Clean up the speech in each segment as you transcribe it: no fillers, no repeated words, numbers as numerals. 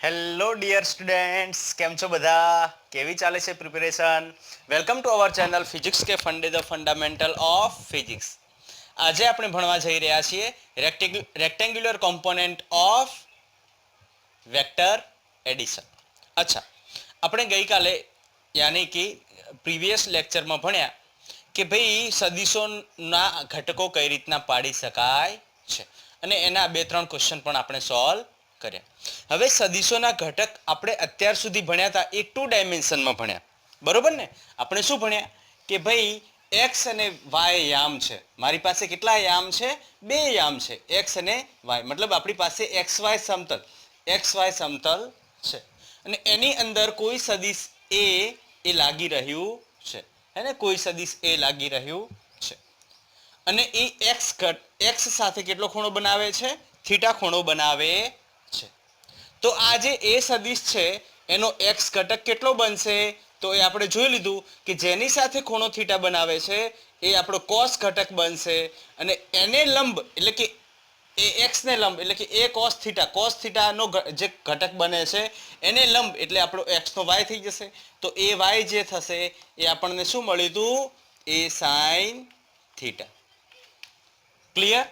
Hello dear students, કેમ છો બધા? કેવી ચાલે છે preparation? Welcome to our channel physics કે ફંડે ધ ફંડામેન્ટલ ઓફ ફિઝિક્સ. આજે આપણે ભણવા જઈ રહ્યા છીએ rectangular component of vector addition. અચ્છા, આપણે ગઈકાલે યાની કે પ્રીવિયસ લેક્ચરમાં ભણ્યા કે ભાઈ સદિશોના ઘટકો કઈ રીતના પાડી શકાય છે અને એના 2-3 ક્વેશ્ચન પણ આપણે સોલ્વ કર્યા. હવે સદિશોના ઘટક આપણે અત્યાર સુધી ભણ્યા હતા એ 2 ડાયમેન્શનમાં ભણ્યા, બરોબર ને? આપણે શું ભણ્યા કે ભાઈ એક્સ અને વાય યામ છે. મારી પાસે કેટલા યામ છે? 2 યામ છે, એક્સ અને વાય. મતલબ આપણી પાસે એક્સ વાય સમતલ છે અને એની અંદર કોઈ સદિશ એ લાગી રહ્યું છે, હે ને? કોઈ સદિશ એ લાગી રહ્યું છે અને એ એક્સ સાથે કેટલો ખૂણો બનાવે છે? થીટા ખૂણો બનાવે છે. તો આ જે એ સદિશ છે એનો એક્સ ઘટક કેટલો બનશે? તો એ આપણે જોઈ લીધું કે જેની સાથે ખૂણો થીટા બનાવે છે એ આપણો કોસ ઘટક બનશે અને એને લંબ એટલે કે એ એક્સ ને લંબ એટલે કે એ કોસ થીટાનો જે ઘટક બને છે એને લંબ એટલે આપણો એક્સ નો વાય થઈ જશે. તો એ વાય જે થશે એ આપણને શું મળ્યું હતું? એ સાઇન થીટા. ક્લિયર?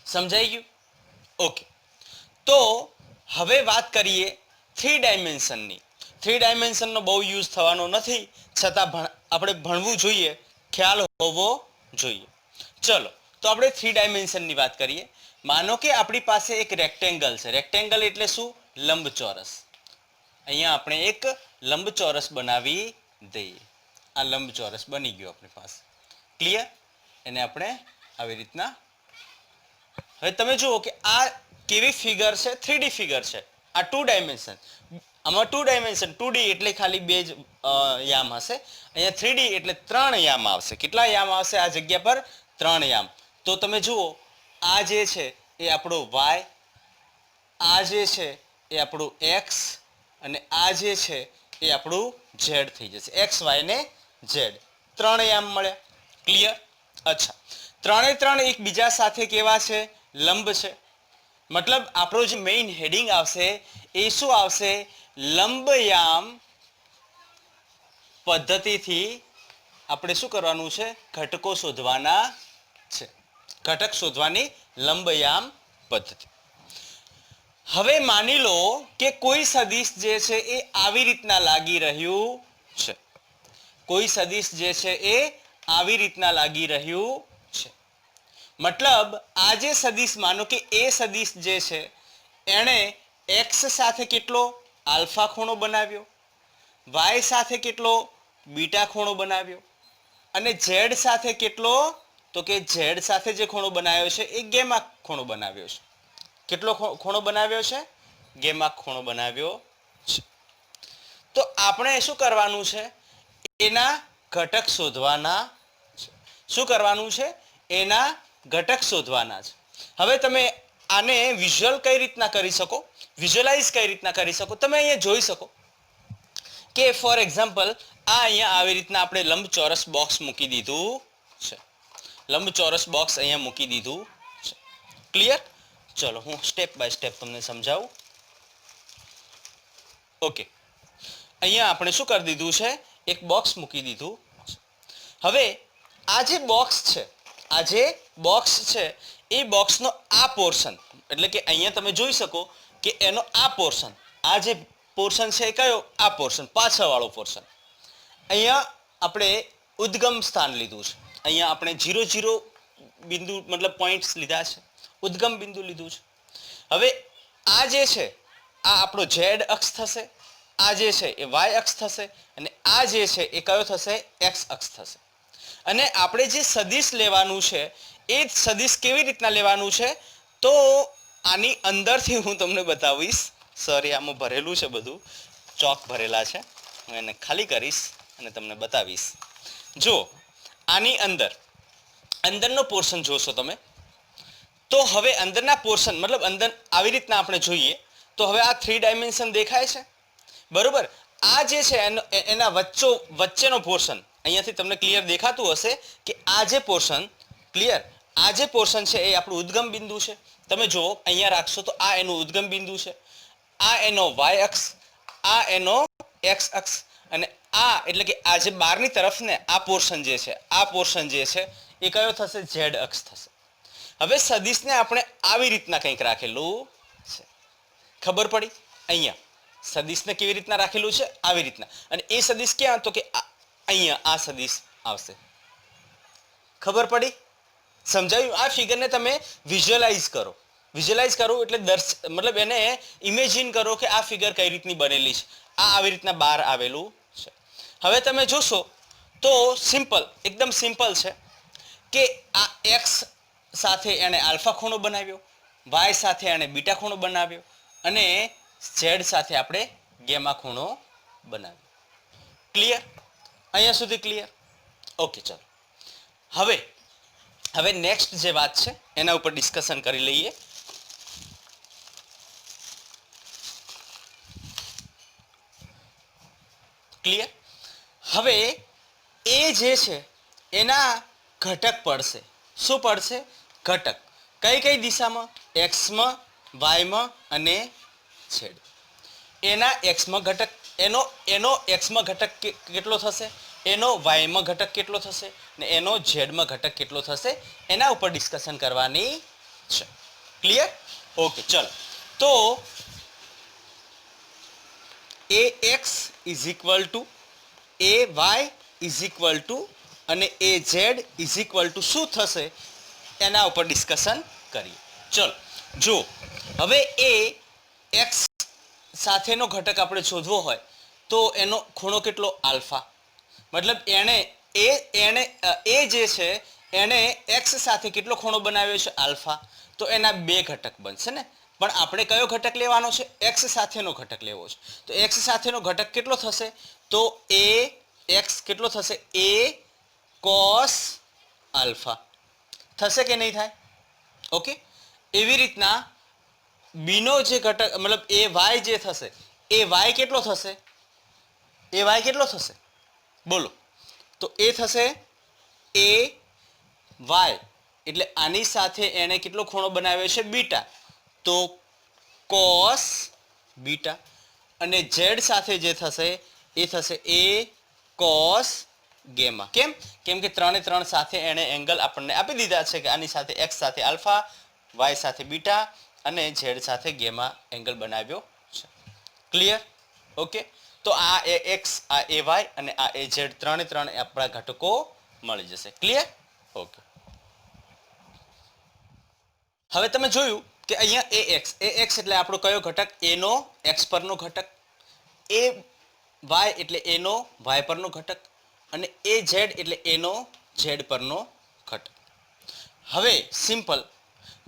સમજાઈ ગયું? ઓકે. તો હવે વાત કરીએ 3 ડાયમેન્શનની. 3 ડાયમેન્શનનો બહુ યુઝ થવાનો નથી, છતાં આપણે ભણવું જોઈએ, ખ્યાલ હોવો જોઈએ. ચલો, તો આપણે 3 ડાયમેન્શનની વાત કરીએ. માનો કે આપણી પાસે એક રેક્ટેંગલ છે. રેક્ટેંગલ એટલે શું? લંબચોરસ. અહીંયા આપણે એક લંબચોરસ બનાવી દઈએ. આ લંબચોરસ બની ગયો આપણી પાસે. ક્લિયર? એને આપણે આવી રીતના. હવે તમે જુઓ કે આ કેવી ફિગર છે? 3D ફિગર છે. આ 2 ડાયમેન્શન. આમાં 2 ડાયમેન્શન 2D એટલે ખાલી 2 જ યામ હશે. અહીંયા 3D એટલે 3 યામ આવશે. કેટલા યામ આવશે આ જગ્યા પર? 3 યામ. તો તમે જુઓ, આ જે છે એ આપણો વાય, આ જે છે એ આપણું એક્સ અને આ જે છે એ આપણું ઝેડ થઈ જશે. એક્સ વાય ને ઝેડ. 3 યામ મળ્યા. ક્લિયર? અચ્છા, 3 એકબીજા સાથે કેવા છે? લંબ છે. મતલબ આપણો જે મેઇન હેડિંગ આવશે એ શું આવશે? લંબયામ પદ્ધતિથી આપણે શું કરવાનું છે? ઘટકો શોધવાના છે. ઘટક શોધવાની લંબયામ પદ્ધતિ. હવે માની લો કે કોઈ સદિશ જે છે એ આવી રીતના લાગી રહ્યું છે. કોઈ સદિશ જે છે એ આવી રીતના લાગી રહ્યું છે. મતલબ આ જે સદિશ, માનો કે એ સદિશ જે છે એણે એક્સ સાથે કેટલો? આલ્ફા ખૂણો બનાવ્યો, વાય સાથે કેટલો? બીટા ખૂણો બનાવ્યો અને ઝેડ સાથે કેટલો? તો કે ઝેડ સાથે જે ખૂણો બનાવ્યો છે એ ગેમા ખૂણો બનાવ્યો છે. કેટલો ખૂણો બનાવ્યો છે? ગેમા ખૂણો બનાવ્યો છે. તો આપણે શું કરવાનું છે? એના ઘટક શોધવાના છે. શું કરવાનું છે? એના ઘટક શોધવાના છે. હવે તમે આને વિઝ્યુઅલ કઈ રીતના કરી શકો? વિઝ્યુઅલાઇઝ કઈ રીતના કરી શકો? તમે અહીંયા જોઈ શકો કે ફોર એક્ઝામ્પલ આ અહીંયા આવી રીતના આપણે લંબચોરસ બોક્સ મૂકી દીધું છે. લંબચોરસ બોક્સ અહીંયા મૂકી દીધું છે. ક્લિયર? ચલો હું સ્ટેપ બાય સ્ટેપ તમને સમજાવું. ઓકે, અહીંયા આપણે શું કરી દીધું છે? એક બોક્સ મૂકી દીધું. હવે આ જે બોક્સ છે, આ જે બોક્સ છે એ બોક્સનો આ પોર્શન એટલે કે અહીંયા તમે જોઈ શકો કે એનો આ પોર્શન, આ જે પોર્શન છે એ કયો? આ પોર્શન, પાછળવાળો પોર્શન. અહીંયા આપણે ઉદ્ગમ સ્થાન લીધું છે. અહીંયા આપણે 0 બિંદુ મતલબ પોઈન્ટ્સ લીધા છે, ઉદ્ગમ બિંદુ લીધું છે. હવે આ જે છે આ આપણો ઝેડ અક્ષ થશે, આ જે છે એ વાય અક્ષ થશે અને આ જે છે એ કયો થશે? એક્સ અક્ષ થશે. અને આપણે જે સદિશ લેવાનું છે એ સદિશ કેવી રીતના લેવાનું છે? તો આની અંદરથી હું તમને બતાવીશ. સોરી, આમાં ભરેલું છે બધું, ચોક ભરેલા છે. હું એને ખાલી કરીશ અને તમને બતાવીશ. જો આની અંદરનો પોર્શન જોશો તમે, તો હવે અંદરના પોર્શન મતલબ અંદર આવી રીતના આપણે જોઈએ તો હવે આ 3 ડાયમેન્શન દેખાય છે, બરોબર? આ જે છે એના વચ્ચેનો પોર્શન અહીંયાથી તમને ક્લિયર દેખાતું હશે કે આ જે પોર્શન, ક્લિયર, આ જે પોર્શન છે એ આપણું ઉદ્ગમ બિંદુ છે. તમે જુઓ અહીંયા રાખશો તો આ એનું ઉદ્ગમ બિંદુ છે. આ એનો વાય અક્ષ, આ એનો એક્સ અક્ષ, અને આ એટલે કે આ જે બહારની તરફ ને આ પોર્શન જે છે, આ પોર્શન જે છે એ કયો થશે? ઝેડ અક્ષ થશે. હવે સદિશને આપણે આવી રીતના કંઈક રાખેલું છે, ખબર પડી? અહીંયા સદિશને કેવી રીતના રાખેલું છે? આવી રીતના. અને એ સદિશ ક્યાં? તો કે અહીંયા આ સદિશ આવશે. ખબર પડી? સમજાયું? આ ફિગરને તમે વિઝ્યુઅલાઇઝ કરો. વિઝ્યુઅલાઇઝ કરો એટલે મતલબ એને ઇમેજિન કરો કે આ ફિગર કઈ રીતની બનેલી છે. આ આવી રીતના બહાર આવેલું છે. હવે તમે જોશો તો સિમ્પલ, એકદમ સિમ્પલ છે કે આ એક્સ સાથે એણે આલ્ફા ખૂણો બનાવ્યો, વાય સાથે એણે બીટા ખૂણો બનાવ્યો, અને ઝેડ સાથે આપણે ગેમા ખૂણો બનાવ્યો. ક્લિયર? અહીંયા સુધી ક્લિયર? ઓકે, ચલો. હવે નેક્સ્ટ જે વાત છે એના ઉપર ડિસ્કશન કરી લઈએ. ક્લિયર? હવે એ જે છે એના ઘટક પડશે. શું પડશે? ઘટક. કઈ કઈ દિશામાં? એક્સમાં, વાયમાં અને ઝેડ. એના એક્સમાં ઘટક, એનો એક્સમાં ઘટક કેટલો થશે, એનો વાયમાં ઘટક કેટલો થશે, ને એનો ઝેડમાં ઘટક કેટલો થશે, એના ઉપર ડિસ્કશન કરવાની છે. ક્લિયર? ઓકે, ચલો. તો A x is equal to A y is equal to અને A z is equal to શું થશે એના ઉપર ડિસ્કશન કરીએ. ચલો જો, હવે એ એક્સ સાથેનો ઘટક આપણે શોધવો હોય તો એનો ખૂણો કેટલો? આલ્ફા. મતલબ એણે જે છે એણે એક્સ સાથે કેટલો ખૂણો બનાવ્યો છે? આલ્ફા. તો એના બે ઘટક બનશે ને. પણ આપણે કયો ઘટક લેવાનો છે? એક્સ સાથેનો ઘટક લેવો છે. તો એક્સ સાથેનો ઘટક કેટલો થશે? તો એ એક્સ કેટલો થશે? એ કોસ આલ્ફા થશે કે નહીં થાય? ઓકે. એવી રીતના બીનો જે ઘટક મતલબ એ વાય જે થશે, એ વાય કેટલો થશે? એ વાય કેટલો થશે? બોલો. તો એ થશે એ વાય એટલે આની સાથે એણે કેટલો ખૂણો બનાવ્યો છે? બીટા. તો કોસ બીટા. અને ઝેડ સાથે જે થશે એ થશે એ કોસ ગેમા. કેમ? કેમ કે 3 3 સાથે એણે એંગલ આપણને આપી દીધા છે કે આની સાથે એક્સ સાથે આલ્ફા, વાય સાથે બીટા અને ઝેડ સાથે ગેમા એંગલ બનાવ્યો છે. ક્લિયર? ઓકે. તો આ એ એક્સ, આ એ વાય અને આ એ ઝેડ 3 3 આપણા ઘટકો મળી જશે. ક્લિયર? ઓકે. હવે તમે જોયું કે અહીંયા એ એક્સ એટલે આપણો કયો ઘટક? એનો એક્સ પરનો ઘટક. એ વાય એટલે એનો વાય પરનો ઘટક. અને એ ઝેડ એટલે એનો ઝેડ પરનો ઘટક. હવે સિમ્પલ,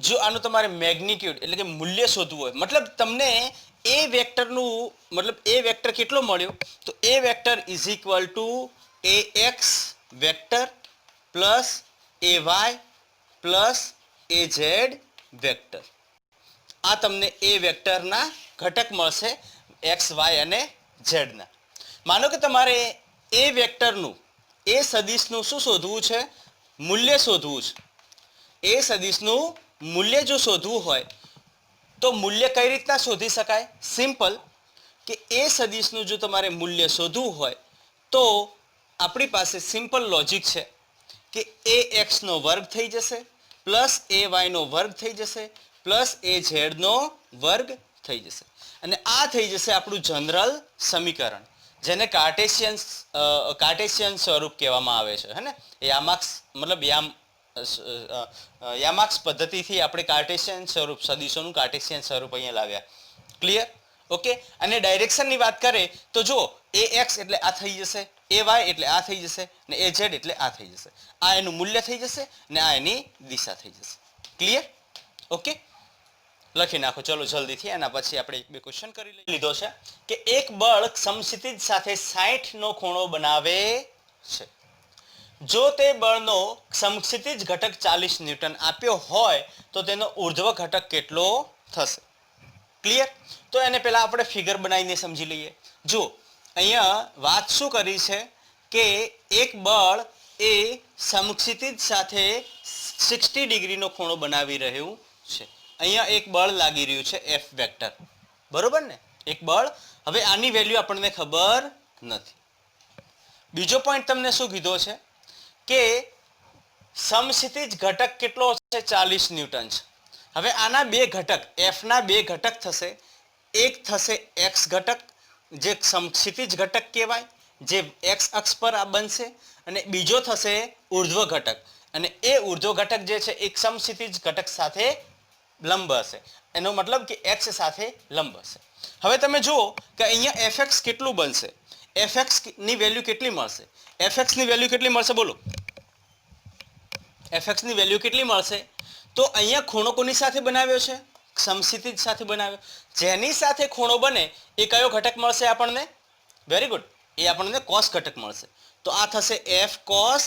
જો આનું તમારે મેગ્નિટ્યુડ એટલે કે મૂલ્ય શોધવું હોય, મતલબ તમને એ વેક્ટરનું મતલબ એ વેક્ટર કેટલો મળ્યો? તો A vector is equal to A x vector plus A y plus A z vector. આ તમને એ વેક્ટરના ઘટક મળશે એક્સ, વાય અને ઝેડના. માનો કે તમારે એ વેક્ટરનું, એ સદિશનું શું શોધવું છે? મૂલ્ય શોધવું છે. એ સદિશનું મૂલ્ય જો શોધવું હોય તો મૂલ્ય કઈ રીતના શોધી શકાય? સિમ્પલ, કે એ સદિશનું જો તમારે મૂલ્ય શોધવું હોય તો આપણી પાસે સિમ્પલ લોજિક છે કે એ એક્સનો વર્ગ થઈ જશે પ્લસ એ વાયનો વર્ગ થઈ જશે પ્લસ એ ઝેડનો વર્ગ થઈ જશે. અને આ થઈ જશે આપણું જનરલ સમીકરણ, જેને કાર્ટેશિયન સ્વરૂપ કહેવામાં આવે છે. હે ને? યામાક્સ મતલબ યામાક્સ પદ્ધતિથી આપણે કાર્ટેશિયન સ્વરૂપ, સદિશોનું કાર્ટેશિયન સ્વરૂપ અહીંયા લાવ્યા. ક્લિયર? ઓકે. અને ડાયરેક્શનની વાત કરે તો જો એ એક્સ એટલે આ થઈ જશે, એ વાય એટલે આ થઈ જશે, ને એ ઝેડ એટલે આ થઈ જશે. આ એનું મૂલ્ય થઈ જશે ને આ એની દિશા થઈ જશે. ક્લિયર? ઓકે. લખી નાખો ચલો જલ્દીથી. એના પછી આપણે એક બે ક્વેશ્ચન કરી લીધો છે કે એક બળ સમક્ષિતિજ સાથે 60 નો ખૂણો બનાવે છે. જો તે બળનો સમક્ષિતિજ ઘટક 40 ન્યૂટન આપ્યો હોય તો તેનો ઉર્ધ્વ ઘટક કેટલો થશે? ક્લિયર? તો એને પહેલા આપણે ફિગર બનાવીને સમજી લઈએ. જો અહીંયા વાત શું કરી છે કે એક બળ એ સમક્ષિતિજ સાથે 60 ડિગ્રીનો ખૂણો બનાવી રહ્યું છે. અહીંયા એક બળ લાગી રહ્યું છે એફ વેક્ટર, બરોબર ને? એક બળ. હવે આની વેલ્યુ આપણને ખબર નથી. બીજો પોઈન્ટ તમને શું કીધો છે કે સમસ્થિતિજ ઘટક કેટલો છે 40 ન્યૂટન છે. હવે આના બે ઘટક એફના બે ઘટક થશે. એક થશે એક્સ ઘટક જે સમસ્થિતિજ ઘટક કહેવાય જે એક્સ અક્ષ પર આ બનશે અને બીજો થશે ઉર્ધ્વ ઘટક અને એ ઉર્ધ્વ ઘટક જે છે એક સમસ્થિતિજ ઘટક સાથે લંબ હશે. એનો મતલબ કે એક્સ સાથે લંબ હશે. હવે તમે જુઓ કે અહીંયા એફએક્સ કેટલું બનશે. એફએક્સ ની વેલ્યુ કેટલી મળશે. એફએક્સ ની વેલ્યુ કેટલી મળશે બોલો. એફએક્સ ની વેલ્યુ કેટલી મળશે તો અહીંયા ખૂણો કોની સાથે બનાવ્યો છે સમસ્થિતિજ સાથે બનાવ્યો. જેની સાથે ખૂણો બને એ કયો ઘટક મળશે આપણને. Very good. એ આપણને કોસ ઘટક મળશે. તો આ થશે એફ કોસ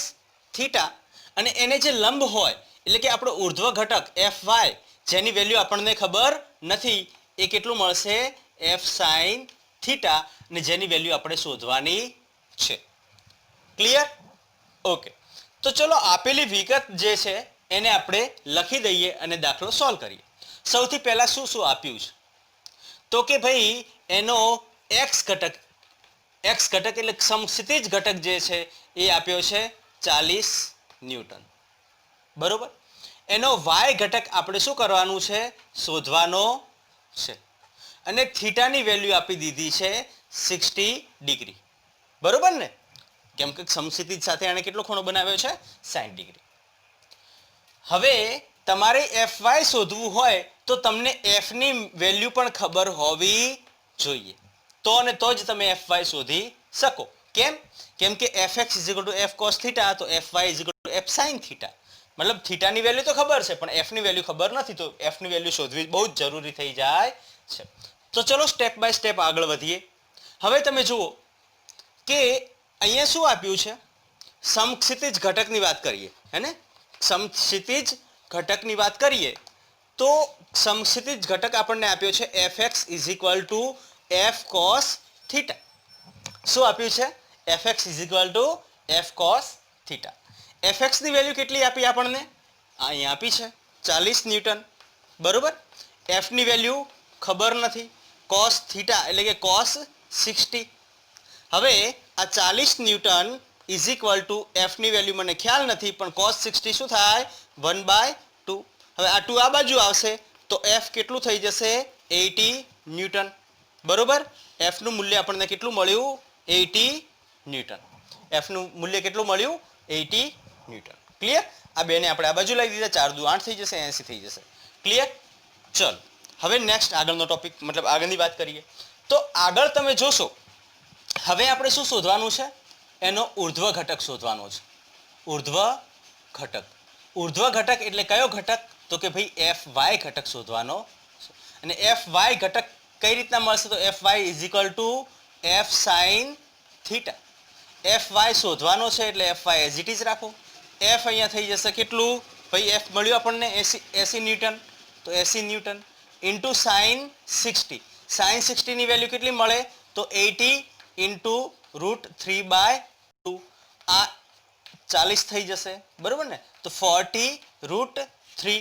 થીટા અને એને જે લંબ હોય એટલે કે આપણો ઉર્ધ્વ ઘટક એફ વાય જેની વેલ્યુ આપણને ખબર નથી એ કેટલું મળશે એફ સાઇન થીટા અને જેની વેલ્યુ આપણે શોધવાની છે. ક્લિયર. ઓકે. તો ચલો આપેલી વિગત જે છે એને આપણે લખી દઈએ અને દાખલો સોલ્વ કરીએ. સૌથી પહેલા શું શું આપ્યું છે તો કે ભાઈ એનો એક્સ ઘટક એટલે સમસ્થિતિજ ઘટક જે છે એ આપ્યો છે 40 ન્યૂટન. બરોબર. એનો વાય ઘટક આપણે શું કરવાનું છે શોધવાનો છે અને થીટાની વેલ્યુ આપી દીધી છે 60 ડિગ્રી. બરોબર ને. કેમ કે સમસ્થિતિજ સાથે આને કેટલો ખૂણો બનાવ્યો છે 60 ડિગ્રી. હવે તમારે એફ વાય શોધવું હોય તો તમને એફ ની વેલ્યુ પણ ખબર હોવી જોઈએ તો અને તો જ તમે એફ વાય શોધી શકો. કેમ કે F x is equal to F cos theta તો F Y is equal to F sine theta. મતલબ થીટાની વેલ્યુ તો ખબર છે પણ એફ ની વેલ્યુ ખબર નથી તો એફ ની વેલ્યુ શોધવી બહુ જ જરૂરી થઈ જાય છે. તો ચલો સ્ટેપ બાય સ્ટેપ આગળ વધીએ. હવે તમે જુઓ કે અહીંયા શું આપ્યું છે સમક્ષિતિજ ઘટકની વાત કરીએ હે ને. સમક્ષિતિજ ઘટકની વાત કરીએ તો સમક્ષિતિજ ઘટક આપણને આપ્યો છે F x is equal to F cos theta. શું આપ્યું છે F x is equal to F cos theta. F x ની વેલ્યુ કેટલી આપી આપણને અહીંયા આપી છે 40 ન્યૂટન. બરોબર. એફ ની વેલ્યુ ખબર નથી કોસ થીટા એટલે કે કોસ 60. હવે આ 40 newton is equal to F ની વેલ્યુ મને ખ્યાલ નથી પણ કોસ 60 શું થાય 1/2. હવે આ 2 આ બાજુ આવશે તો એફ કેટલું થઈ જશે 80 ન્યૂટન. બરોબર. એફ નું મૂલ્ય આપણને કેટલું મળ્યું 80 ન્યૂટન. એફ નું મૂલ્ય કેટલું મળ્યું 80 ન્યૂટન. ક્લિયર. આ બેને આપણે આ બાજુ લઈ દીધા 4 દુ 8 થઈ જશે 80 થઈ જશે. ક્લિયર. ચલો હવે નેક્સ્ટ આગળનો ટોપિક મતલબ આગળની વાત કરીએ તો આગળ તમે જોશો હવે આપણે શું શોધવાનું છે એનો ઉર્ધ્વ ઘટક શોધવાનો છે. ઉર્ધ્વ ઘટક. ઉર્ધ્વ ઘટક એટલે કયો ઘટક તો કે ભાઈ એફ વાય ઘટક શોધવાનો છે. અને એફ વાય ઘટક કઈ રીતના મળશે તો F Y is equal to F sine theta. F Y શોધવાનો છે એટલે F Y as it is રાખો. એફ અહીંયા થઈ જશે કેટલું ભાઈ એફ મળ્યું આપણને 80 ન્યૂટન તો 80 ન્યૂટન ઇન્ટુ સાઇન 60. સાઇન 60 ની વેલ્યુ કેટલી મળે તો 80 ઇન્ટુ √3/2. આ 40 થઈ જશે. બરોબર ને. તો 40√3.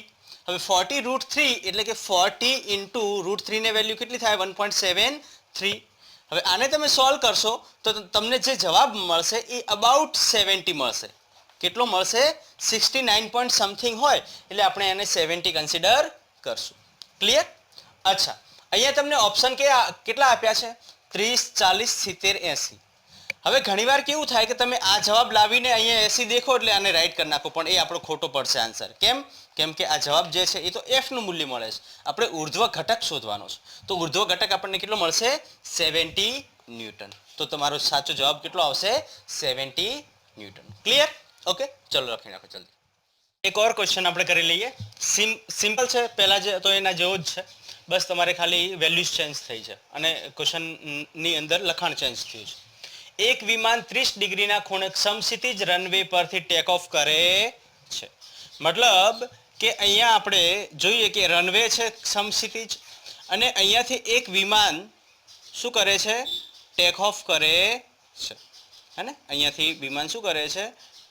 હવે 40√3 એટલે કે 40 ઇન્ટુ √3 ને વેલ્યુ કેટલી થાય 1.73. હવે આને તમે સોલ્વ કરશો તો તમને જે જવાબ મળશે એ અબાઉટ 70 મળશે. કેટલો મળશે 69 પોઈન્ટ સમથિંગ હોય એટલે આપણે એને 70 કન્સિડર કરશું. ક્લિયર. અચ્છા અહીંયા તમને ઓપ્શન કેટલા આપ્યા છે 30 40 70 80. હવે ઘણીવાર કેવું થાય કે તમે આ જવાબ લાવીને અહીંયા 80 દેખો એટલે આને રાઈટ કરી નાખો પણ એ આપણો ખોટો પડશે આન્સર. કેમ કે આ જવાબ જે છે એ તો એફ નું મૂલ્ય મળે છે. આપણે ઉર્ધ્વ ઘટક શોધવાનો છે તો ઉર્ધ્વ ઘટક આપણને કેટલો મળશે 70 ન્યૂટન. તો તમારો સાચો જવાબ કેટલો આવશે 70 ન્યૂટન. ક્લિયર. ઓકે ચલો લખી નાખો જલ્દી. એક ઓર ક્વેશ્ચન આપણે કરી લઈએ. સિમ્પલ છે પહેલા જે તો એના જેવો જ છે બસ તમારે ખાલી વેલ્યુઝ ચેન્જ થઈ છે અને ક્વેશ્ચનની અંદર લખાણ ચેન્જ થયું છે. એક વિમાન 30 ડિગ્રીના ખૂણે સમક્ષિતિજ રનવે પરથી ટેક ઓફ કરે છે. મતલબ કે અહીંયા આપણે જોઈએ કે રનવે છે સમક્ષિતિજ અને અહીંયાથી એક વિમાન શું કરે છે ટેક ઓફ કરે છે હે ને. અહીંયાથી વિમાન શું કરે છે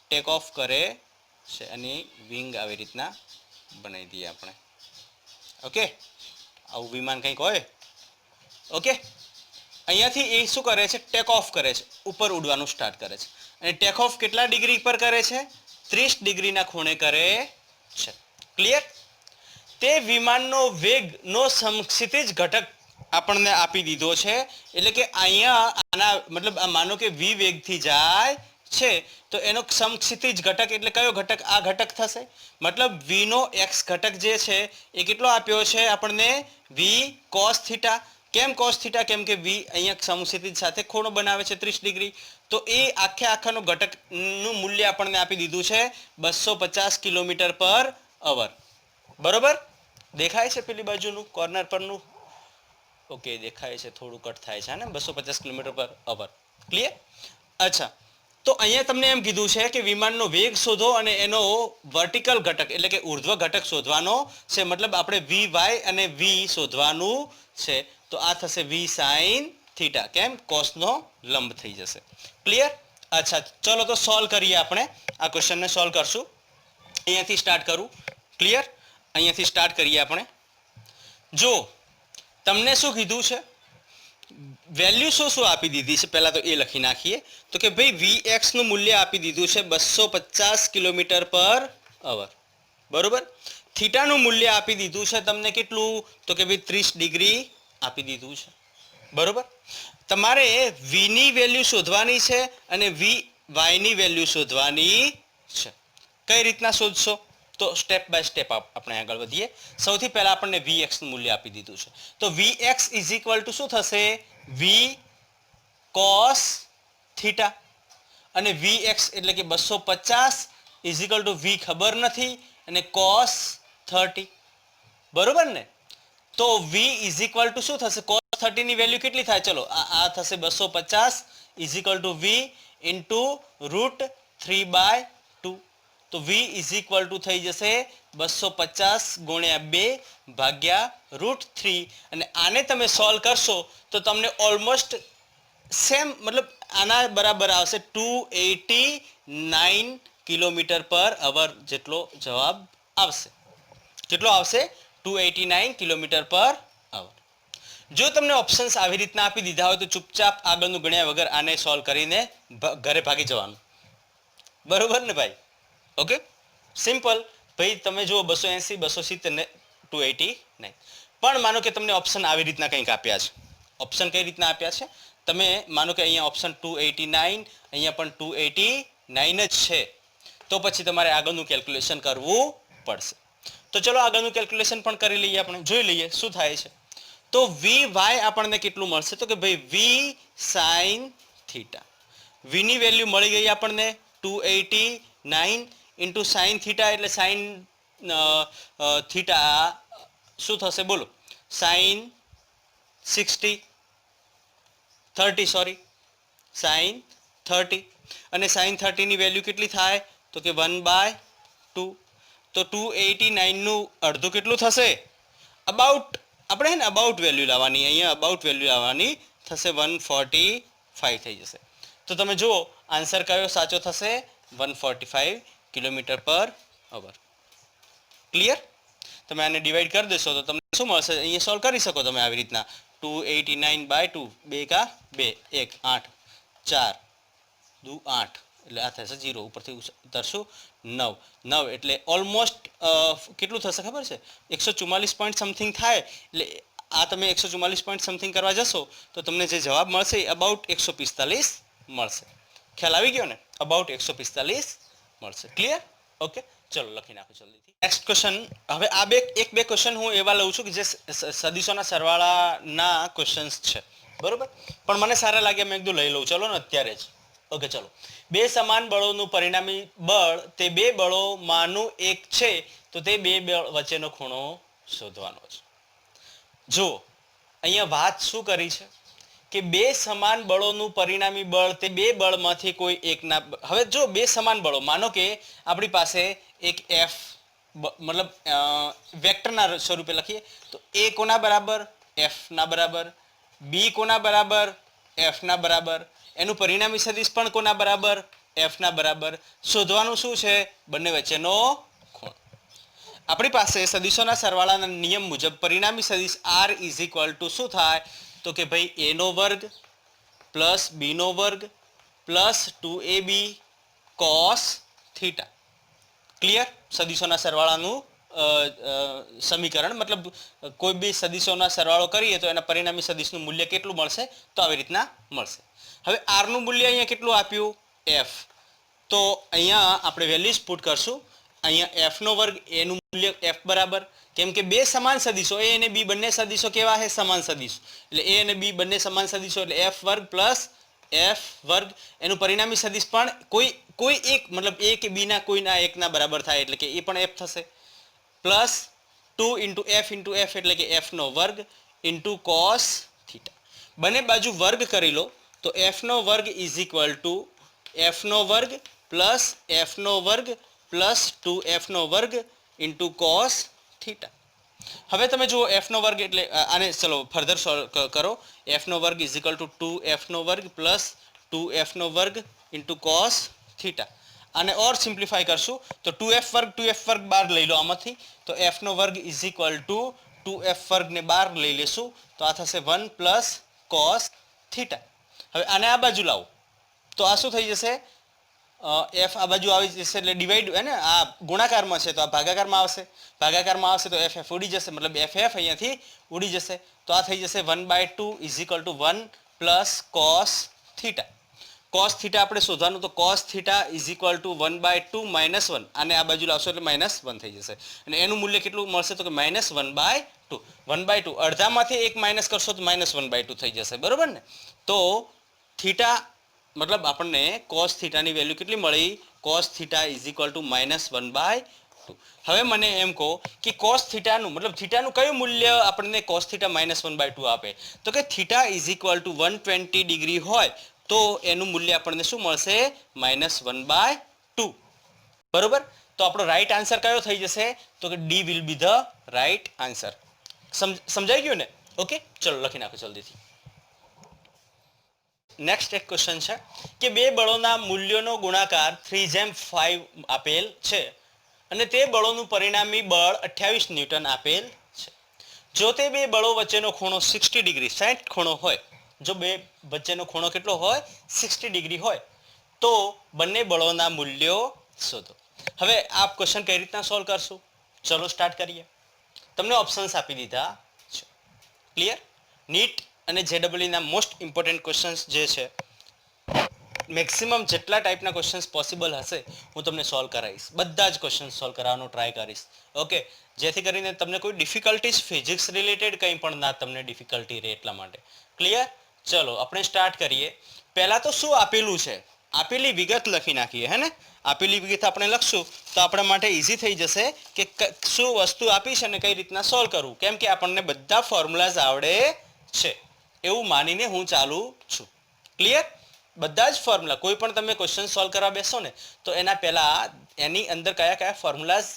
ટેક ઓફ કરે છે અને વિંગ આવી રીતના બનાવી દઈએ આપણે. ઓકે આવું વિમાન કંઈક હોય ઓકે, અહીંયાથી એ શું કરે છે, ટેક ઓફ કરે છે, ઉપર ઉડવાનું સ્ટાર્ટ કરે છે. અને ટેક ઓફ કેટલા ડિગ્રી પર કરે છે? 30 ડિગ્રીના ખૂણે કરે છે. ક્લિયર? તે વિમાનનો વેગનો સમક્ષિતિજ ઘટક આપણને આપી દીધો છે. એટલે કે અહીંયા આના મતલબ માનો કે v વેગથી જાય છે તો એનો સમક્ષિતિજ ઘટક એટલે કયો ઘટક? આ ઘટક થશે. મતલબ v નો x ઘટક જે છે એ કેટલો આપ્યો છે આપણને? v cos theta. કેમ cos થીટા? કેમ કે v અહીંયા સમક્ષિતિજ સાથે ખૂણો બનાવે છે 30 ડિગ્રી. તો એ આખાનો ઘટકનું મૂલ્ય આપણને આપી દીધું છે 250 કિલોમીટર પર અવર. બરોબર? દેખાય છે પેલી બાજુનું કોર્નર પરનું? ઓકે, દેખાય છે, થોડું કટ થાય છે ને, 250 કિલોમીટર પર અવર. ક્લિયર? અચ્છા, તો અહીંયા તમને એમ કીધું છે કે વિમાનનો વેગ શોધો અને એનો વર્ટિકલ ઘટક એટલે કે ઉર્ધ્વ ઘટક શોધવાનો છે. મતલબ આપણે vy અને v શોધવાનું છે. તો આ થશે v sin થીટા. કેમ? કોસનો લંબ થઈ જશે. ક્લિયર? અચ્છા, ચલો તો સોલ્વ કરીએ. આપણે આ ક્વેશ્ચનને સોલ્વ કરશું. અહીંયાથી સ્ટાર્ટ કરું. ક્લિયર? અહીંયાથી સ્ટાર્ટ કરીએ આપણે. જો તમને શું કીધું છે, વેલ્યુ શું આપી દીધી છે પહેલા તો એ લખી નાખીએ. તો કે ભાઈ vx નું મૂલ્ય આપી દીધું છે 250 કિલોમીટર પર અવર. બરોબર? થીટાનું મૂલ્ય આપી દીધું છે તમને કેટલું? તો કે ભાઈ 30 ડિગ્રી આપી દીધું છે. બરોબર? તમારે v ની વેલ્યુ શોધવાની છે અને vy ની વેલ્યુ શોધવાની છે. કઈ રીતના શોધશો? તો સ્ટેપ બાય સ્ટેપ આપણે આગળ વધીએ. સૌથી પહેલા આપણને vx નું મૂલ્ય આપી દીધું છે. તો vx ઇઝ ઇક્વલ ટુ શું થશે? v cos theta. અને vx એટલે કે 250 ઇઝ ઇક્વલ ટુ v ખબર નથી અને cos 30. બરોબર ને? તો v ઇઝ ઇક્વલ ટુ શું થશે? cos 30 ની વેલ્યુ કેટલી થાય? ચલો, આ થશે 250 is equal two v into √3/2. તો v ઇઝ ઇક્વલ ટુ થઈ જશે 250 ગુણ્યા 2 ભાગ્યા √3. અને આને તમે સોલ્વ કરશો તો તમને ઓલમોસ્ટ સેમ મતલબ આના બરાબર આવશે 289 કિલોમીટર પર અવર જેટલો જવાબ આવશે. કેટલો આવશે? 289 કિલોમીટર પર અવર. જો તમને ઓપ્શન્સ આવી રીતના આપી દીધા હોય તો ચૂપચાપ આગળનું ગણ્યા વગર આને સોલ્વ કરીને ઘરે ભાગી જવાનું. બરોબર ને ભાઈ? Okay, simple. ભાઈ તમે જુઓ 280, 270 ને 289. પણ માનો કે તમને ઓપ્શન આવી રીતના કંઈક આપ્યા છે. ઓપ્શન કઈ રીતના આપ્યા છે? તમે માનો કે અહીંયા ઓપ્શન 289, અહીંયા પણ 289 જ છે. તો પછી તમારે આગળનું કેલ્ક્યુલેશન કરવું પડશે. તો ચલો આગળનું કેલ્ક્યુલેશન પણ કરી લઈએ. આપણે જોઈ લઈએ શું થાય છે. તો vy આપણને કેટલું મળશે? તો કે ભાઈ v sin થીટા. v ની વેલ્યુ મળી ગઈ આપણને 289 ઇન્ટુ સાઇન થીટા એટલે સાઇન થીટા શું થશે બોલો? Sine 30 sorry, sine 30. અને સાઇન 30 ની વેલ્યુ કેટલી થાય? તો કે 1/2. તો 289 નું અડધું કેટલું થશે? અબાઉટ આપણે હે ને અબાઉટ વેલ્યુ લાવવાની, અહીંયા અબાઉટ વેલ્યુ લાવવાની થશે 145 થઈ જશે. તો તમે જુઓ આન્સર કયો સાચો થશે? 145 કિલોમીટર પર અવર. ક્લિયર? તમે આને ડિવાઈડ કરી દેશો તો તમને શું મળશે? અહીંયા સોલ્વ કરી શકો તમે આવી રીતના. 289/2, 2 કા 2, 1 8, 4 2 8 એટલે આ થશે 0. ઉપરથી ઉતરશું 9 એટલે ઓલમોસ્ટ કેટલું થશે ખબર છે? 144 પોઈન્ટ સમથિંગ થાય. એટલે આ તમે 144 પોઈન્ટ સમથિંગ કરવા જશો તો તમને જે જવાબ મળશે એ અબાઉટ 145 મળશે. ખ્યાલ આવી ગયો ને? અબાઉટ 145 મળશે. ક્લિયર? ઓકે, ચલો લખી નાખો જલ્દીથી. Next question. હવે આ એક બે ક્વેશ્ચન હું એવા લઉં છું કે જે સદીશોના સરવાળાના ક્વેશ્ચન્સ છે. બરોબર? પણ મને સારા લાગ્યા, મેં કીધું લઈ લઉં. ચલો ને અત્યારે જ. ઓકે, ચલો. બે સમાન બળોનું પરિણામી બળ તે બે બળોમાંનું એક છે તો તે બે બળ વચ્ચેનો ખૂણો શોધવાનો છે. જો અહીંયા વાત શું કરી છે કે બે સમાન બળોનું પરિણામી બળ તે બે બળમાંથી કોઈ એકના. હવે જો બે સમાન બળો, માનો કે આપણી પાસે એક એફ મતલબ વેક્ટરના સ્વરૂપે લખીએ તો એ કોના બરાબર? એફ ના બરાબર. બી કોના બરાબર? એફ ના બરાબર. એનું પરિણામી સદિશ પણ કોના બરાબર? એફ ના બરાબર. શોધવાનું શું છે? બંને વચ્ચેનો ખૂણો. આપણી પાસે સદિશોના સરવાળાના નિયમ મુજબ પરિણામી સદિશ r ઇઝ ઇક્વલ ટુ શું થાય? તો કે ભાઈ a નો વર્ગ પ્લસ b નો વર્ગ પ્લસ 2ab cos થીટા. ક્લિયર? સદિશોના સરવાળાનું સમીકરણ, મતલબ કોઈ બી સદિશોના સરવાળો કરીએ તો એના પરિણામી સદિશનું મૂલ્ય કેટલું મળશે? તો આવી રીતના મળશે. હવે r નું મૂલ્ય અહીંયા કેટલું આપ્યું? f. તો અહીંયા આપણે વેલ્યુઝ પુટ કરશું. અહીંયા f નો વર્ગ a નું મૂલ્ય f બરાબર, કેમ કે બે સમાન સદિશો a અને b બંને સદિશો કેવા છે? સમાન સદિશો. એટલે a અને b બંને સમાન સદિશો એટલે f વર્ગ પ્લસ f વર્ગ. એનું પરિણામી સદિશ પણ કોઈ એક, મતલબ a કે b ના કોઈના એકના બરાબર થાય એટલે કે એ પણ f થશે. પ્લસ 2 ઇન્ટુ f એટલે કે f નો વર્ગ ઇન્ટુ કોસ થીટા. બંને બાજુ વર્ગ કરી લો તો f નો વર્ગ ઇઝ ઇક્વલ ટુ f નો વર્ગ પ્લસ f નો વર્ગ પ્લસ 2f નો વર્ગ ઇન્ટુ કોસ થીટા. હવે તમે જુઓ f નો વર્ગ એટલે આને ચલો ફર્ધર સોલ્વ કરો. f નો વર્ગ ઇઝ ઇક્વલ ટુ 2f નો વર્ગ પ્લસ 2f નો વર્ગ ઇન્ટુ કોસ થીટા. આને ઓર સિમ્પ્લિફાય કરશું તો 2f વર્ગ બહાર લઈ લો આમાંથી, તો f નો વર્ગ ઇઝ ઇક્વલ ટુ 2f વર્ગને બહાર લઈ લેશું તો આ થશે 1 પ્લસ કોસ થીટા. હવે આને આ બાજુ લાવો તો આ શું થઈ જશે? f આ બાજુ આવી જશે એટલે ડિવાઈડ હે ને, આ ગુણાકારમાં છે તો આ ભાગાકારમાં આવશે તો f ઉડી જશે, મતલબ f અહીંયાથી ઉડી જશે તો આ થઈ જશે 1/2 is equal two 1 plus cos theta. Cos theta આપણે શોધવાનું, તો cos theta is equal two 1/2 minus 1. આને આ બાજુ લાવશો એટલે -1 થઈ જશે અને એનું મૂલ્ય કેટલું મળશે? તો કે -1/2. 1/2 અડધામાંથી એક માઇનસ કરશો તો -1/2 થઈ જશે, બરોબર ને? તો થીટા મતલબ આપણને કોસ થીટાની વેલ્યુ કેટલી મળી? Cos theta is equal two -1/2. હવે મને એમ કહો કે કોસ થીટાનું મતલબ થીટાનું કયું મૂલ્ય આપણને કોસ થીટા -1/2 આપે? તો કે theta is equal two 120 degree હોય તો એનું મૂલ્ય આપણને શું મળશે? -1/2. બરોબર? તો આપણો રાઈટ આન્સર કયો થઈ જશે? તો કે D will be the right answer. સમજાઈ ગયું ને? ઓકે, ચલો લખી નાખો જલ્દીથી. નેક્સ્ટ એક ક્વેશ્ચન છે કે બે બળોના મૂલ્યોનો ગુણાકાર 3/5 આપેલ છે અને તે બળોનું પરિણામી બળ 28 ન્યૂટન આપેલ છે. જો તે બે બળો વચ્ચેનો ખૂણો 60 ડિગ્રી 60 ખૂણો હોય, જો બે વચ્ચેનો ખૂણો કેટલો હોય? 60 ડિગ્રી હોય તો બંને બળોના મૂલ્યો શોધો. હવે આ ક્વેશ્ચન કઈ રીતના સોલ્વ કરશું? ચલો સ્ટાર્ટ કરીએ. તમને ઓપ્શન્સ આપી દીધા છે. ક્લિયર? નીટ અને જેડબલઈ ના મોસ્ટ ઇમ્પોર્ટન્ટ ક્વેશ્ચન્સ જે છે, મેક્સિમમ જેટલા ટાઈપના ક્વેશ્ચન્સ પોસિબલ હશે હું તમને સોલ્વ કરાવીશ. બધા જ ક્વેશ્ચન્સ સોલ્વ કરાવવાનો ટ્રાય કરીશ. ઓકે, જેથી કરીને તમને કોઈ ડિફિકલ્ટીઝ ફિઝિક્સ રિલેટેડ કંઈ પણ ના તમને ડિફિકલ્ટી રહે એટલા માટે. ક્લિયર? ચલો આપણે સ્ટાર્ટ કરીએ. પહેલાં તો શું આપેલું છે આપેલી વિગત લખી નાખીએ, હે ને? આપેલી વિગત આપણે લખશું તો આપણા માટે ઇઝી થઈ જશે કે શું વસ્તુ આપી છે અને કઈ રીતના સોલ્વ કરવું, કેમ કે આપણને બધા ફોર્મ્યુલાઝ આવડે છે એવું માનીને હું ચાલુ છું. ક્લિયર? બધા જ ફોર્મ્યુલા, કોઈ પણ તમે ક્વેશ્ચન સોલ્વ કરવા બેસો ને તો એના પહેલાં એની અંદર કયા કયા ફોર્મ્યુલાઝ,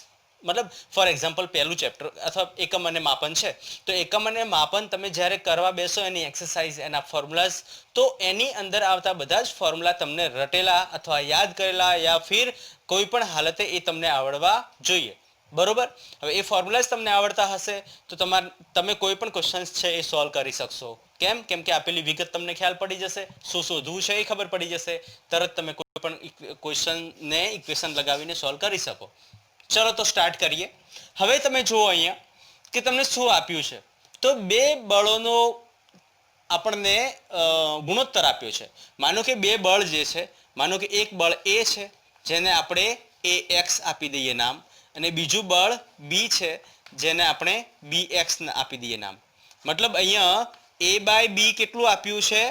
મતલબ ફોર એક્ઝામ્પલ પહેલું ચેપ્ટર અથવા એકમ અને માપન છે તો એકમ અને માપન તમે જ્યારે કરવા બેસો એની એક્સરસાઇઝ, એના ફોર્મ્યુલાઝ, તો એની અંદર આવતા બધા જ ફોર્મ્યુલા તમને રટેલા અથવા યાદ કરેલા યા ફિર કોઈ પણ હાલતે એ તમને આવડવા જોઈએ. બરોબર? હવે એ ફોર્મ્યુલાઝ તમને આવડતા હશે તો તમે કોઈ પણ ક્વેશ્ચન્સ છે એ સોલ્વ કરી શકશો. કેમ કે આપેલી વિગત તમને ખ્યાલ પડી જશે, શું શોધવું છે એ ખબર પડી જશે, તરત તમે કોઈ પણ ક્વેશ્ચનને ઇક્વેશન લગાવીને સોલ્વ કરી શકો. ચલો તો સ્ટાર્ટ કરીએ. હવે તમે જુઓ અહીંયા કે તમને શું આપ્યું છે, તો બે બળોનો આપણને ગુણોત્તર આપ્યો છે. માનો કે બે બળ જે છે, માનો કે એક બળ એ છે જેને આપણે AX આપી દઈએ નામ, અને બીજું બળ બી છે જેને આપણે BX આપી દઈએ નામ. મતલબ અહીંયા A/B કેટલું આપ્યું છે?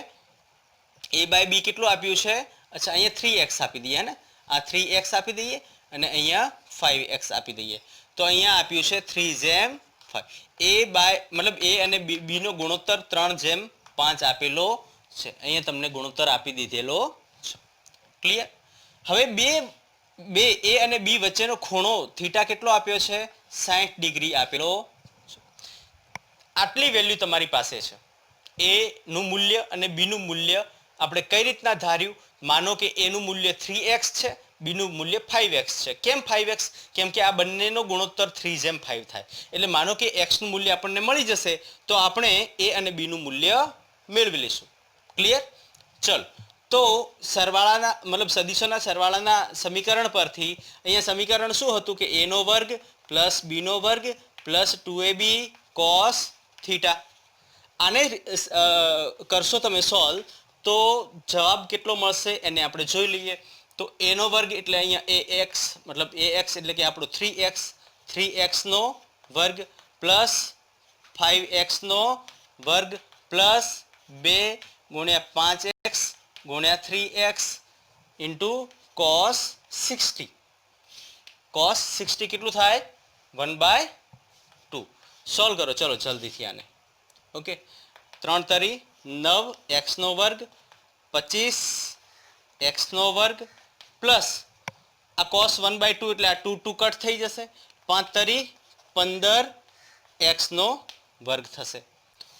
A/B કેટલું આપ્યું છે? અચ્છા, અહીંયા 3x આપી દઈએ, ને આ 3x આપી દઈએ અને અહીંયા 5x આપી દઈએ. તો અહીંયા આપ્યું છે 3/5. મતલબ A અને B નો ગુણોત્તર 3/5 આપેલો છે. અહીંયા તમને ગુણોત્તર આપી દીધેલો છે. ક્લિયર? હવે બે A અને B વચ્ચેનો ખૂણો થીટા કેટલો આપ્યો છે? 60 ડિગ્રી આપેલો છે. આટલી વેલ્યુ તમારી પાસે છે. A નું મૂલ્ય અને B નું મૂલ્ય આપણે કઈ રીતના ધાર્યું? માનો કે A નું મૂલ્ય 3x છે, B નું મૂલ્ય 5x છે. કેમ 5x? કેમ કે આ બંનેનો ગુણોત્તર 3/5 થાય. એટલે માનો કે x નું મૂલ્ય આપણને મળી જશે તો આપણે A અને B નું મૂલ્ય મેળવી લઈશું. ક્લિયર? ચલો, તો સરવાળાના મતલબ સદીશોના સરવાળાના સમીકરણ પરથી અહીંયા સમીકરણ શું હતું કે a નો વર્ગ પ્લસ b નો વર્ગ પ્લસ 2ab cos થીટા. આને કરશો તમે સોલ્વ તો જવાબ કેટલો મળશે એને આપણે જોઈ લઈએ. તો a નો વર્ગ એટલે અહીંયા ax મતલબ ax એટલે કે આપણો 3x નો વર્ગ પ્લસ 5x નો વર્ગ પ્લસ 2 ગુણ્યા 5x ગુણ્યા 3x ઇન્ટુ cos 60. cos 60 કેટલું થાય? 1/2. સોલ્વ કરો ચલો જલ્દીથી આને. ઓકે, 3 તરી 9 x નો વર્ગ 25 x નો વર્ગ પ્લસ આ cos 1/2 એટલે આ 2 કટ થઈ જશે. 5 તરી 15 x નો વર્ગ થશે.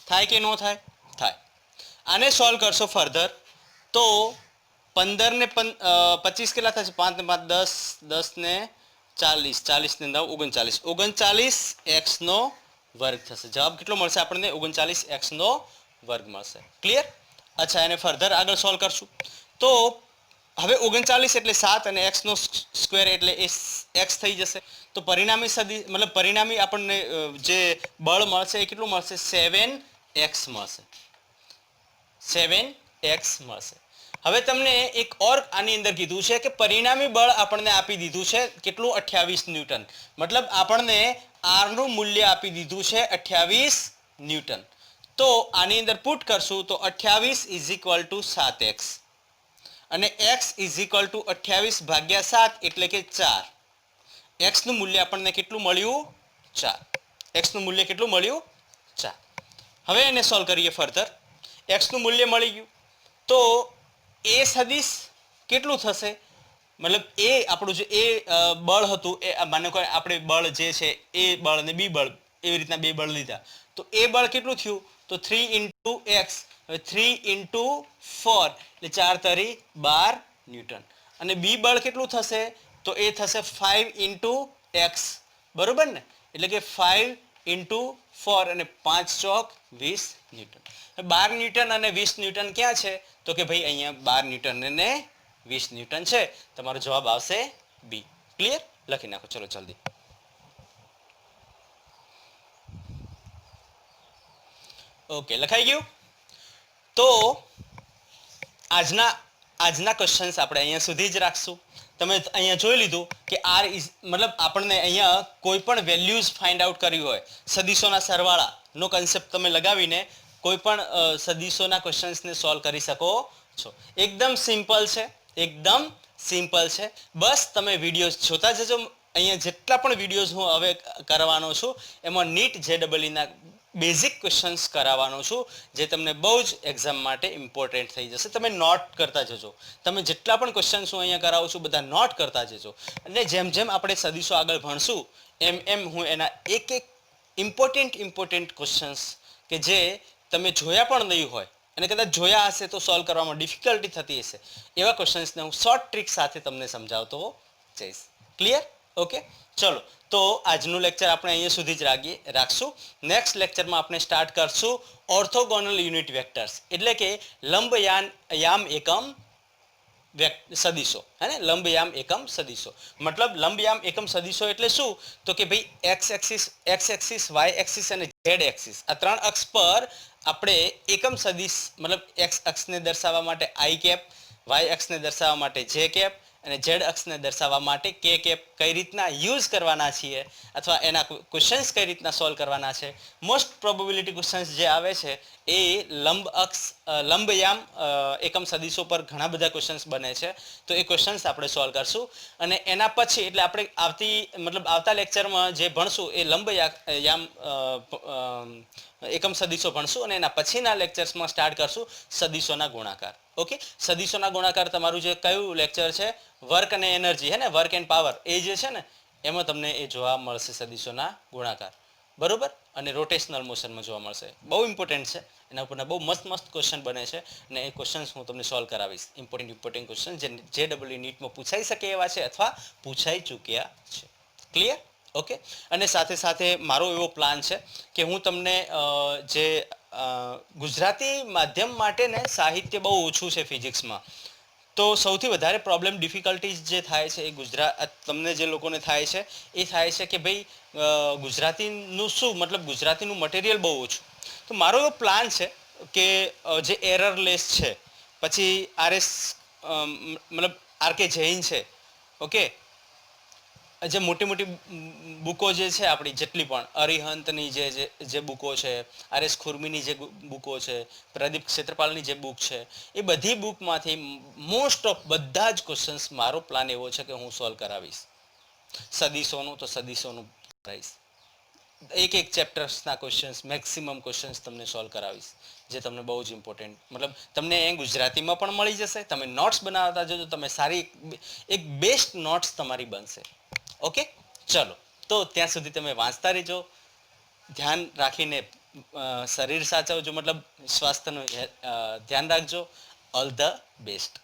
થાય કે ન થાય? થાય. આને સોલ્વ કરશો ફર્ધર તો 15 ને 25 કેટલા થશે? 5 ને 5 10, 10 ને 40, 40 ને 9 39, 39 x નો વર્ગ થશે. જવાબ કેટલો મળશે આપણને? 39 x નો વર્ગ મળશે. ક્લિયર? અચ્છા, એને ફર્ધર આગળ સોલ્વ કરશું તો હવે 39 એટલે 7 અને x નો સ્ક્વેર એટલે એ x થઈ જશે. તો પરિણામી સદી મતલબ પરિણામી આપણને જે બળ મળશે એ કેટલું મળશે? 7x મળશે. 7x મળશે. હવે તમને એક ઓર આની અંદર કીધું છે કે પરિણામી બળ આપણને આપી દીધું છે કેટલું? 28 ન્યૂટન. મતલબ આપણને r નું મૂલ્ય આપી દીધું છે 28 ન્યૂટન. તો આની અંદર પુટ કરશું તો 28 = 7x અને x = 28 ભાગ્યા 7 એટલે કે 4. x નું મૂલ્ય આપણને કેટલું મળ્યું? 4. x નું મૂલ્ય કેટલું મળ્યું? 4. હવે એને સોલ્વ કરીએ ફર્ધર. x નું મૂલ્ય મળી ગયું તો a સદિશ કેટલું થશે? મતલબ એ આપણું જે એ બળ હતું એ માનો કે આપણે બળ જે છે એ બળ અને બી બળ એવી રીતના બે બળ લીધા તો એ બળ કેટલું થયું? તો 3 × x. હવે 3 × 4 એટલે 4 તરી 12 ન્યૂટન. અને બી બળ કેટલું થશે? તો એ થશે 5 × x. બરોબર ને? એટલે કે 5 × 4 અને 5 ચોક 20 ન્યૂટન. 12 ન્યૂટન અને 20 ન્યૂટન ક્યાં છે? તો કે ભાઈ અહીંયા 12 ન્યૂટન અને 20 ન્યૂટન છે. તમારો જવાબ આવશે બી. ક્લિયર? લખી નાખો ચલો જલ્દી. ઓકે, લખાઈ ગયું? તો આજના ક્વેશ્ચન્સ આપણે અહીંયા સુધી જ રાખશું. તમે અહીંયા જોઈ લીધું કે આર ઇઝ મતલબ આપણને અહીંયા કોઈ પણ વેલ્યુઝ ફાઇન્ડ આઉટ કરવી હોય સદીશોના સરવાળાનો કન્સેપ્ટ તમે લગાવીને કોઈ પણ સદીશોના ક્વેશ્ચન્સને સોલ્વ કરી શકો છો. એકદમ સિમ્પલ છે, એકદમ સિમ્પલ છે. બસ તમે વિડીયોઝ જોતા જજો. અહીંયા જેટલા પણ વિડીયોઝ હું હવે કરવાનો છું એમાં નીટ JEE બેઝિક ક્વેશ્ચન્સ કરાવવાનો છું જે તમને બહુ જ એક્ઝામ માટે ઇમ્પોર્ટન્ટ થઈ જશે. તમે નોટ કરતા જજો. તમે જેટલા પણ ક્વેશ્ચન્સ હું અહીંયા કરાવું છું બધા નોટ કરતા જજો. અને જેમ જેમ આપણે સદીશો આગળ ભણશું એમ એમ હું એના એક ઇમ્પોર્ટન્ટ ક્વેશ્ચન્સ કે જે તમે જોયા પણ નહીં હોય અને કદાચ જોયા હશે તો સોલ્વ કરવામાં ડિફિકલ્ટી થતી હશે એવા ક્વેશ્ચન્સને હું શોર્ટ ટ્રિક સાથે તમને સમજાવતો જઈશ. ક્લિયર? ઓકે, ચલો તો આજનું લેક્ચર આપણે અહીંયા સુધી જ રાખશું. નેક્સ્ટ લેક્ચરમાં આપણે સ્ટાર્ટ કરશું ઓર્થોગોનલ યુનિટ વેક્ટર્સ એટલે કે લંબયામ એકમ સદીશો. હે ને? લંબયામ એકમ સદીશો મતલબ લંબયામ એકમ સદીશો એટલે શું? તો કે ભાઈ x એક્સિસ y એક્સિસ અને z એક્સિસ આ ત્રણ અક્ષ પર આપણે એકમ સદીશ મતલબ x અક્ષને દર્શાવવા માટે i કેપ, y અક્ષને દર્શાવવા માટે j કેપ અને z અક્ષને દર્શાવવા માટે k કેપ કઈ રીતના યુઝ કરવાના છીએ અથવા એના ક્વેશ્ચન્સ કઈ રીતના સોલ્વ કરવાના છે. મોસ્ટ પ્રોબેબિલિટી ક્વેશ્ચન્સ જે આવે છે એ લંબયામ એકમ સદીશો પર ઘણા બધા ક્વેશ્ચન્સ બને છે તો એ ક્વેશ્ચન્સ આપણે સોલ્વ કરશું. અને એના પછી એટલે આપણે આવતા લેક્ચરમાં જે ભણશું એ લંબયામ એકમ સદીશો ભણશું અને એના પછીના લેક્ચર્સમાં સ્ટાર્ટ કરશું સદીશોના ગુણાકાર. ઓકે, સદીશોના ગુણાકાર તમારું જે કયું લેક્ચર છે વર્ક અને એનર્જી હે ને વર્ક એન્ડ પાવર એ જે છે ને એમાં તમને એ જોવા મળશે સદીશોના ગુણાકાર. બરોબર? અને રોટેશનલ મોશનમાં જોવા મળશે. બહુ ઇમ્પોર્ટન્ટ છે. એના ઉપરના બહુ મસ્ત ક્વેશ્ચન બને છે અને એ ક્વેશ્ચન્સ હું તમને સોલ્વ કરાવીશ. ઇમ્પોર્ટન્ટ ક્વેશ્ચન જે JEE નીટમાં પૂછાઈ શકે એવા છે અથવા પૂછાઈ ચૂક્યા છે. ક્લિયર? ઓકે, અને સાથે સાથે મારો એવો પ્લાન છે કે હું તમને જે ગુજરાતી માધ્યમ માટે ને સાહિત્ય બહુ ઓછું છે ફિઝિક્સમાં. તો સૌથી વધારે પ્રોબ્લેમ ડિફિકલ્ટીઝ જે થાય છે એ તમને જે લોકોને થાય છે એ થાય છે કે ભાઈ ગુજરાતીનું શું મતલબ ગુજરાતીનું મટીરિયલ બહુ ઓછું. તો મારો એવો પ્લાન છે કે જે એરરલેસ છે, પછી આરએસ મતલબ આરકે જૈન છે, ઓકે, જે મોટી મોટી બુકો જે છે આપણી જેટલી પણ અરિહંતની જે બુકો છે, આરએસ ખુરમીની જે બુકો છે, પ્રદીપ ક્ષેત્રપાલની જે બુક છે, એ બધી બુકમાંથી મોસ્ટ ઓફ બધા જ ક્વેશ્ચન્સ મારો પ્લાન એવો છે કે હું સોલ્વ કરાવીશ. સદીસોનું તો સદીસોનું કરાવીશ. એક ચેપ્ટર્સના ક્વેશ્ચન્સ, મેક્સિમમ ક્વેશ્ચન્સ તમને સોલ્વ કરાવીશ, જે તમને બહુ જ ઇમ્પોર્ટન્ટ, મતલબ તમને એ ગુજરાતીમાં પણ મળી જશે. તમે નોટ્સ બનાવતા જજો, તમે સારી એક બેસ્ટ નોટ્સ તમારી બનશે. ઓકે, ચલો, તો ત્યાં સુધી તમે વાંચતા રહેજો, ધ્યાન રાખીને શરીર સાચવજો, મતલબ સ્વાસ્થ્યનું ધ્યાન રાખજો. All the best.